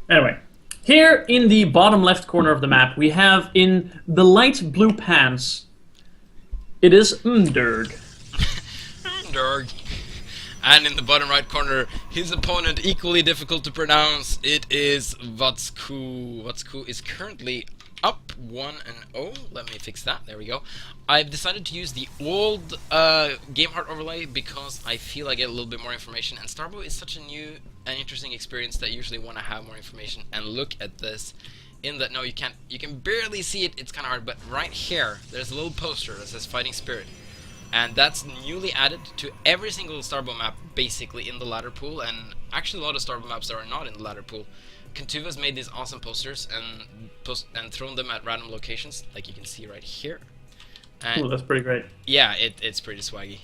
Anyway, here in the bottom left corner of the map, we have in the light blue pants, it is MderG. MderG. And in the bottom right corner, his opponent, equally difficult to pronounce, it is watzkuh. Watzkuh is currently up 1-0. Let me fix that. There we go. I've decided to use the old game art overlay because I feel I get a little bit more information. And Starbow is such a new and interesting experience that I usually want to have more information. And look at this. In that, no, you can't. You can barely see it. It's kind of hard. But right here, there's a little poster that says Fighting Spirit. And that's newly added to every single Starbow map, basically, in the ladder pool. And actually, a lot of Starbow maps that are not in the ladder pool. Kentuva's made these awesome posters and thrown them at random locations, like you can see right here. Oh, that's pretty great. Yeah, it's pretty swaggy.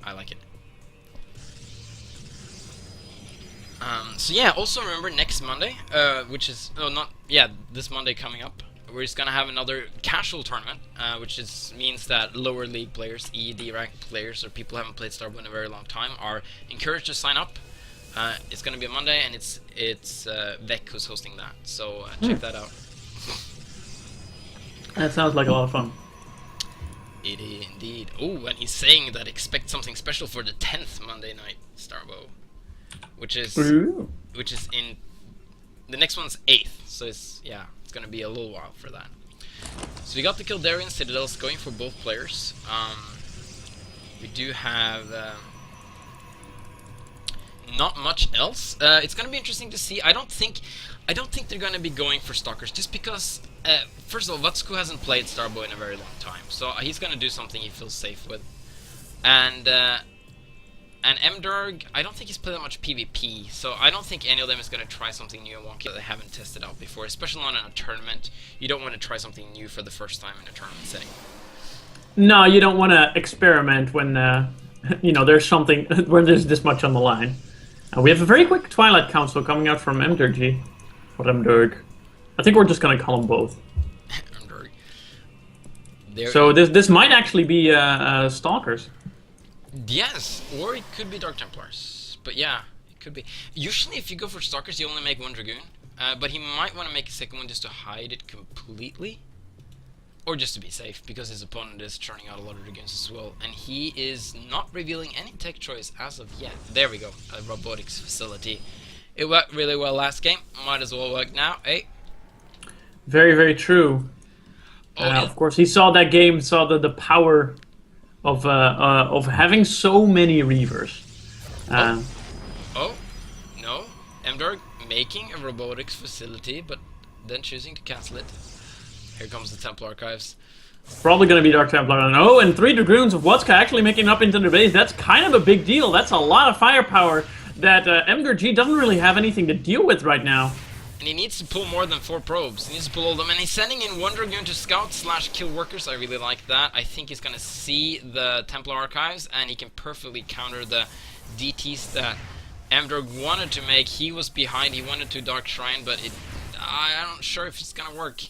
I like it. So yeah, also remember next Monday, which is this Monday coming up, we're just gonna have another casual tournament, which means that lower league players, EED ranked players, or people who haven't played Starbow in a very long time, are encouraged to sign up. It's gonna be a Monday, and it's Vec who's hosting that, so check that out. That sounds like a lot of fun. It is indeed. Oh, and he's saying that expect something special for the 10th Monday night Starbow, which is in the next one's 8th, so it's gonna be a little while for that. So we got the Kildarian Citadels going for both players. We do have not much else. It's gonna be interesting to see. I don't think they're gonna be going for Stalkers, just because first of all, watzkuh hasn't played Starbow in a very long time, so he's gonna do something he feels safe with. And MderG, I don't think he's played that much PvP, so I don't think any of them is gonna try something new and wonky that they haven't tested out before, especially not in a tournament. You don't want to try something new for the first time in a tournament setting. No, you don't want to experiment when there's something when there's this much on the line. We have a very quick Twilight Council coming out from MderG. Or MderG. I think we're just going to call them both. MderG. So this might actually be Stalkers. Yes, or it could be Dark Templars. But yeah, it could be. Usually if you go for Stalkers, you only make one Dragoon. But he might want to make a second one just to hide it completely. Or just to be safe, because his opponent is churning out a lot of Dragoons as well. And he is not revealing any tech choice as of yet. There we go, a robotics facility. It worked really well last game, might as well work now, eh? Very, very true. Of course, he saw that game, saw the power of having so many Reavers. No, MderG making a robotics facility, but then choosing to cancel it. Here comes the Templar Archives. Probably going to be Dark Templar. And 3 Dragoons of watzkuh actually making up into the base. That's kind of a big deal. That's a lot of firepower that MderG doesn't really have anything to deal with right now. And he needs to pull more than 4 probes. He needs to pull all of them. And he's sending in 1 Dragoon to scout / kill workers. I really like that. I think he's going to see the Templar Archives, and he can perfectly counter the DTs that MderG wanted to make. He was behind. He wanted to Dark Shrine, but I'm not sure if it's going to work.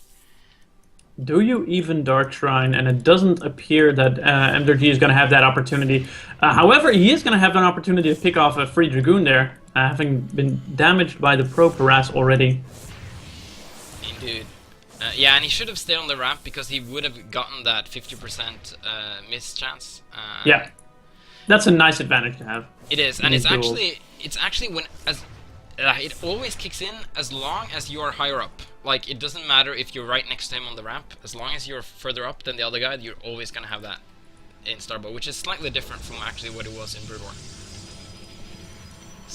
Do you even Dark Shrine? And it doesn't appear that MderG is going to have that opportunity. However, he is going to have an opportunity to pick off a free Dragoon there, having been damaged by the probe harass already. Indeed. Yeah, and he should have stayed on the ramp because he would have gotten that 50% miss chance. Yeah, that's a nice advantage to have. It is, and it's actually when it always kicks in as long as you are higher up. Like, it doesn't matter if you're right next to him on the ramp. As long as you're further up than the other guy, you're always going to have that in Starbow, which is slightly different from actually what it was in Brood War.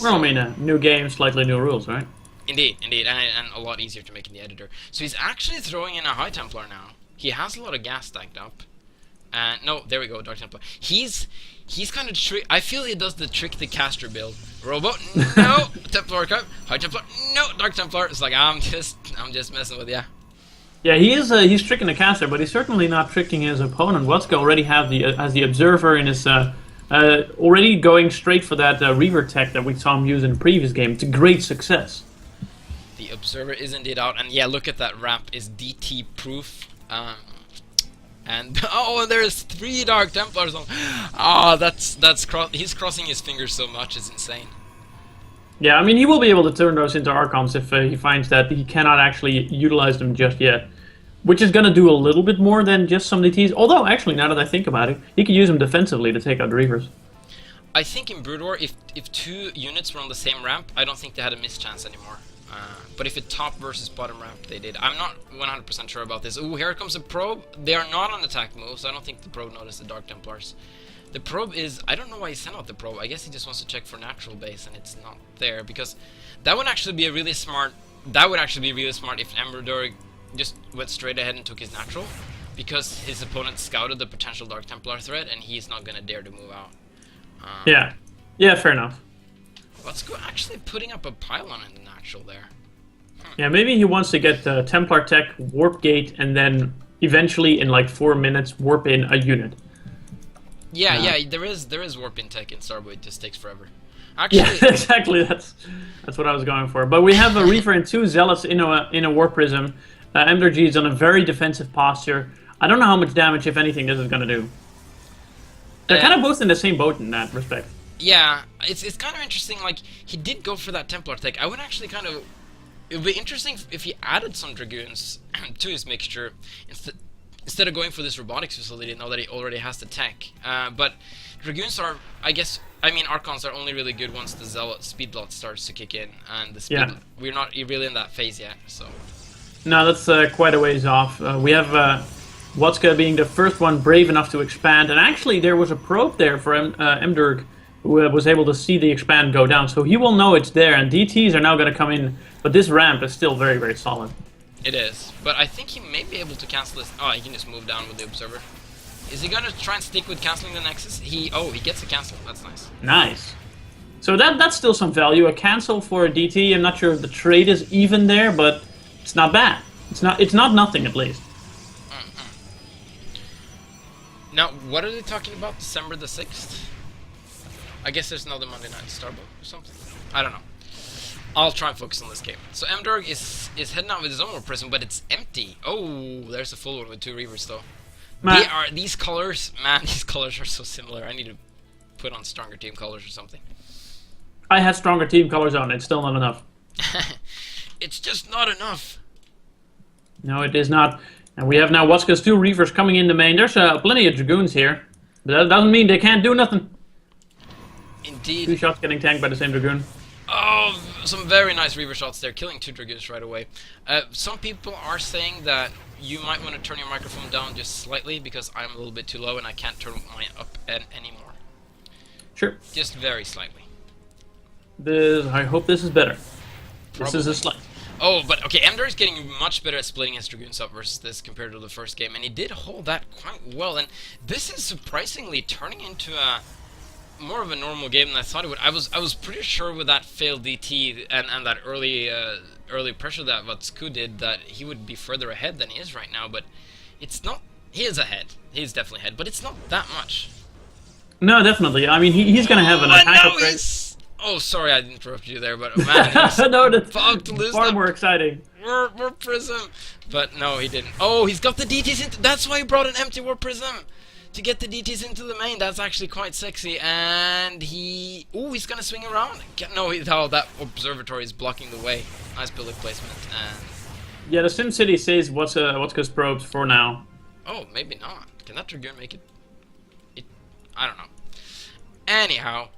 Well, I mean, new game, slightly new rules, right? Indeed, and a lot easier to make in the editor. So he's actually throwing in a High Templar now. He has a lot of gas stacked up. No, there we go, Dark Templar. He's kind of I feel he does the trick the caster build. Robo, no, Templar Archive, High Templar, no, Dark Templar. It's like I'm just messing with ya. Yeah, he's tricking the caster, but he's certainly not tricking his opponent. watzkuh already has the observer in his already going straight for that Reaver tech that we saw him use in the previous game. It's a great success. The observer is indeed out, and yeah, look at that ramp is DT proof. And oh, there's 3 Dark Templars on. Ah, he's crossing his fingers so much, it's insane. Yeah, I mean, he will be able to turn those into Archons if he finds that he cannot actually utilize them just yet. Which is going to do a little bit more than just some DTs. Although, actually, now that I think about it, he could use them defensively to take out the Reavers. I think in Brood War, if two units were on the same ramp, I don't think they had a mischance anymore. But if it top versus bottom ramp, they did. I'm not 100% sure about this. Ooh, here comes a probe. They are not on attack move, so I don't think the probe noticed the Dark Templars. The probe is... I don't know why he sent out the probe. I guess he just wants to check for natural base, and it's not there. Because that would actually be a really smart... That would actually be really smart if MderG just went straight ahead and took his natural. Because his opponent scouted the potential Dark Templar threat, and he's not going to dare to move out. Yeah. Yeah, fair enough. Let's go actually putting up a pylon in the natural there. Yeah, maybe he wants to get Templar Tech, Warp Gate, and then eventually in like 4 minutes warp in a unit. Yeah, yeah, there is warp in tech in Starboy. It just takes forever. Actually, yeah, exactly. That's what I was going for. But we have a Reaver and 2 Zealots in a Warp Prism. MderG is on a very defensive posture. I don't know how much damage, if anything, this is going to do. They're kind of both in the same boat in that respect. Yeah, it's kind of interesting. Like, he did go for that Templar tech. I would actually kind of... It would be interesting if he added some Dragoons to his mixture instead of going for this robotics facility now that he already has the tech. But Dragoons are, I mean, Archons are only really good once the Zealot speed lot starts to kick in. And the speed, we're not really in that phase yet, so... No, that's quite a ways off. We have watzkuh being the first one brave enough to expand, and actually there was a probe there for MderG who was able to see the expand go down, so he will know it's there, and DTs are now going to come in, but this ramp is still very, very solid. It is, but I think he may be able to cancel this. Oh, he can just move down with the Observer. Is he going to try and stick with canceling the Nexus? He gets a cancel. That's nice. Nice. So that's still some value. A cancel for a DT. I'm not sure if the trade is even there, but it's not bad. It's not nothing, at least. Now, what are they talking about? December the 6th? I guess there's another Monday Night Starbuck or something. I don't know. I'll try and focus on this game. So MderG is heading out with his own Warp Prism, but it's empty. Oh, there's a full one with 2 Reavers, though. These colors, man, these colors are so similar. I need to put on stronger team colors or something. I had stronger team colors on. It's still not enough. It's just not enough. No, it is not. And we have now watzkuh's 2 Reavers coming in the main. There's plenty of Dragoons here. But that doesn't mean they can't do nothing. Indeed. 2 shots getting tanked by the same Dragoon. Oh, some very nice Reaver shots there, killing 2 Dragoons right away. Some people are saying that you might want to turn your microphone down just slightly because I'm a little bit too low and I can't turn mine up anymore. Sure. Just very slightly. I hope this is better. Probably. This is a slight. Oh, but okay, MderG is getting much better at splitting his Dragoons up versus this compared to the first game, and he did hold that quite well, and this is surprisingly turning into a more of a normal game than I thought it would. I was pretty sure with that failed DT and that early pressure that watzkuh did that he would be further ahead than he is right now, but it's not. He is ahead. He's definitely ahead, but it's not that much. No, definitely. I mean, he's going to have an attack upgrade. Oh, sorry, I interrupted you there, but man, no, that's to lose far more exciting. Warp Prism, but no, he didn't. Oh, he's got the DTs into. That's why he brought an empty Warp Prism to get the DTs into the main. That's actually quite sexy, and he. Oh, he's gonna swing around. No, that observatory is blocking the way. Nice building placement. And yeah, the SimCity says watzkuh's probes for now. Oh, maybe not. Can that Dragoon make it? I don't know. Anyhow.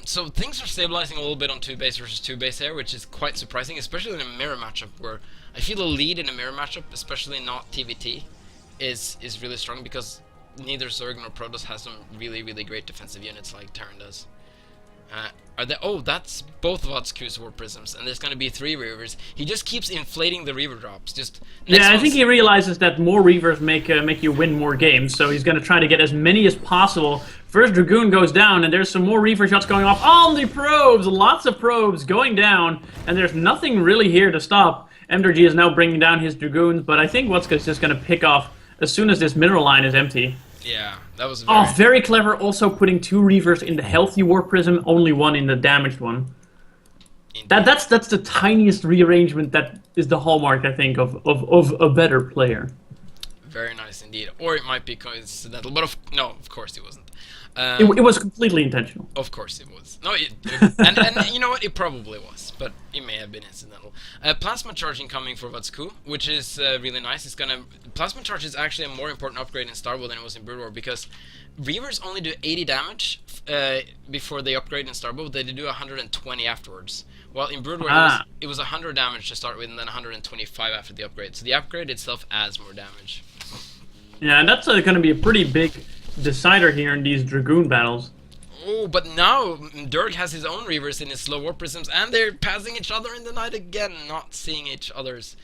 So things are stabilizing a little bit on 2 base versus 2 base here, which is quite surprising, especially in a mirror matchup where I feel the lead in a mirror matchup, especially not TVT, is really strong because neither Zerg nor Protoss has some really, really great defensive units like Terran does. Oh, that's both watzkuh's Warp Prisms, and there's going to be 3 Reavers. He just keeps inflating the Reaver drops. I think he realizes that more Reavers make you win more games, so he's going to try to get as many as possible. First Dragoon goes down, and there's some more Reaver shots going off on the probes. Lots of probes going down, and there's nothing really here to stop. MderG is now bringing down his Dragoons, but I think watzkuh's just going to pick off as soon as this mineral line is empty. Yeah, that was very clever. Also putting 2 Reavers in the healthy Warp Prism, only 1 in the damaged one. That's the tiniest rearrangement that is the hallmark, I think, of a better player. Very nice indeed. Or it might be coincidental, but of course it wasn't. It was completely intentional. Of course it was. No, and you know what? It probably was, but it may have been incidental. Plasma charging coming for watzkuh, which is really nice. It's gonna plasma charge is actually a more important upgrade in Star Wars than it was in Brood War, because Reavers only do 80 damage before they upgrade in Star Wars. They do 120 afterwards. While in Brood War it was 100 damage to start with, and then 125 after the upgrade. So the upgrade itself adds more damage. Yeah, and that's going to be a pretty big decider here in these Dragoon battles. Oh, but now MderG has his own Reavers in his slow war prisms, and they're passing each other in the night again, not seeing each other's.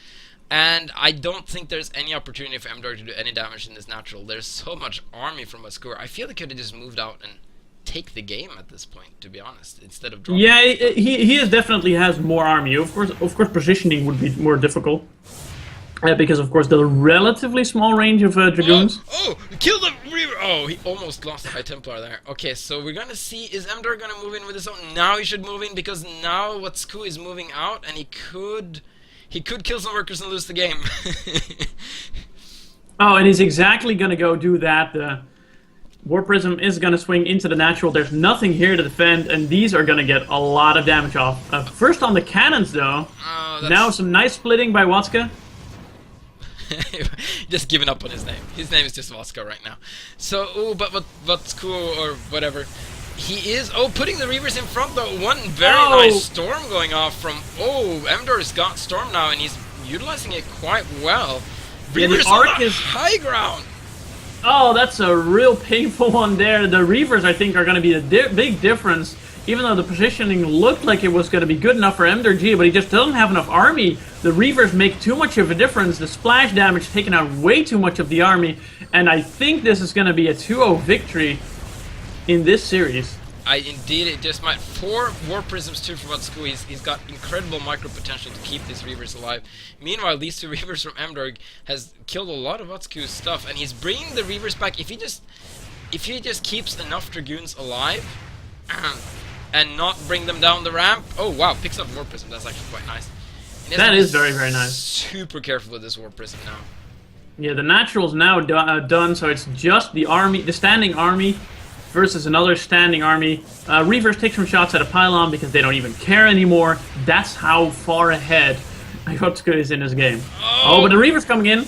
And I don't think there's any opportunity for MderG to do any damage in this natural. There's so much army from watzkuh. I feel they could have just moved out and take the game at this point, to be honest, instead of dropping. Yeah, he definitely has more army. Of course, positioning would be more difficult. Because, of course, the relatively small range of Dragoons. Oh, kill the Reaver! Oh, he almost lost the High Templar there. Okay, so we're gonna see, is MderG gonna move in with his own? Now he should move in, because now watzkuh is moving out, and he could kill some workers and lose the game. Oh, and he's exactly gonna go do that. The War Prism is gonna swing into the natural. There's nothing here to defend, and these are gonna get a lot of damage off. First on the cannons, though. Now some nice splitting by watzkuh. Just giving up on his name. His name is just watzkuh right now. So, oh, but watzkuh or whatever. He is, putting the Reavers in front though. One very nice storm going off from, MderG's got storm now, and he's utilizing it quite well. Reavers the arc on the is high ground. Oh, that's a real painful one there. The Reavers, I think, are going to be the big difference. Even though the positioning looked like it was going to be good enough for MderG, but he just doesn't have enough army. The Reavers make too much of a difference. The splash damage taking out way too much of the army. And I think this is going to be a 2-0 victory in this series. Indeed, it just might. 4 War Prisms too for watzkuh. He's got incredible micro potential to keep these Reavers alive. Meanwhile, these 2 Reavers from MderG has killed a lot of watzkuh's stuff, and he's bringing the Reavers back. If he just keeps enough Dragoons alive, and not bring them down the ramp. Oh wow, picks up War Prism. That's actually quite nice. That is very, very nice. Super careful with this War Prism now. Yeah, the natural's now done, so it's just the army, the standing army, versus another standing army. Reavers take some shots at a pylon because they don't even care anymore. That's how far ahead watzkuh is in this game. Oh, but the Reaver's coming in.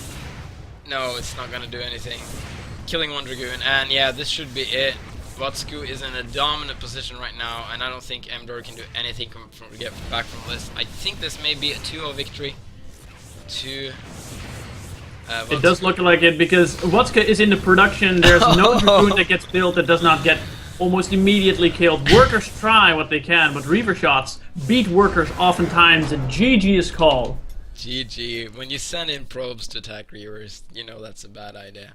No, it's not gonna do anything. Killing 1 Dragoon, and yeah, this should be it. watzkuh is in a dominant position right now, and I don't think MderG can do anything to get back from this. I think this may be a 2-0 victory to watzkuh. It does look like it, because watzkuh is in the production. There's no Dragoon that gets built that does not get almost immediately killed. Workers try what they can, but Reaver shots beat workers oftentimes, and GG is called. GG. When you send in probes to attack Reavers, you know that's a bad idea.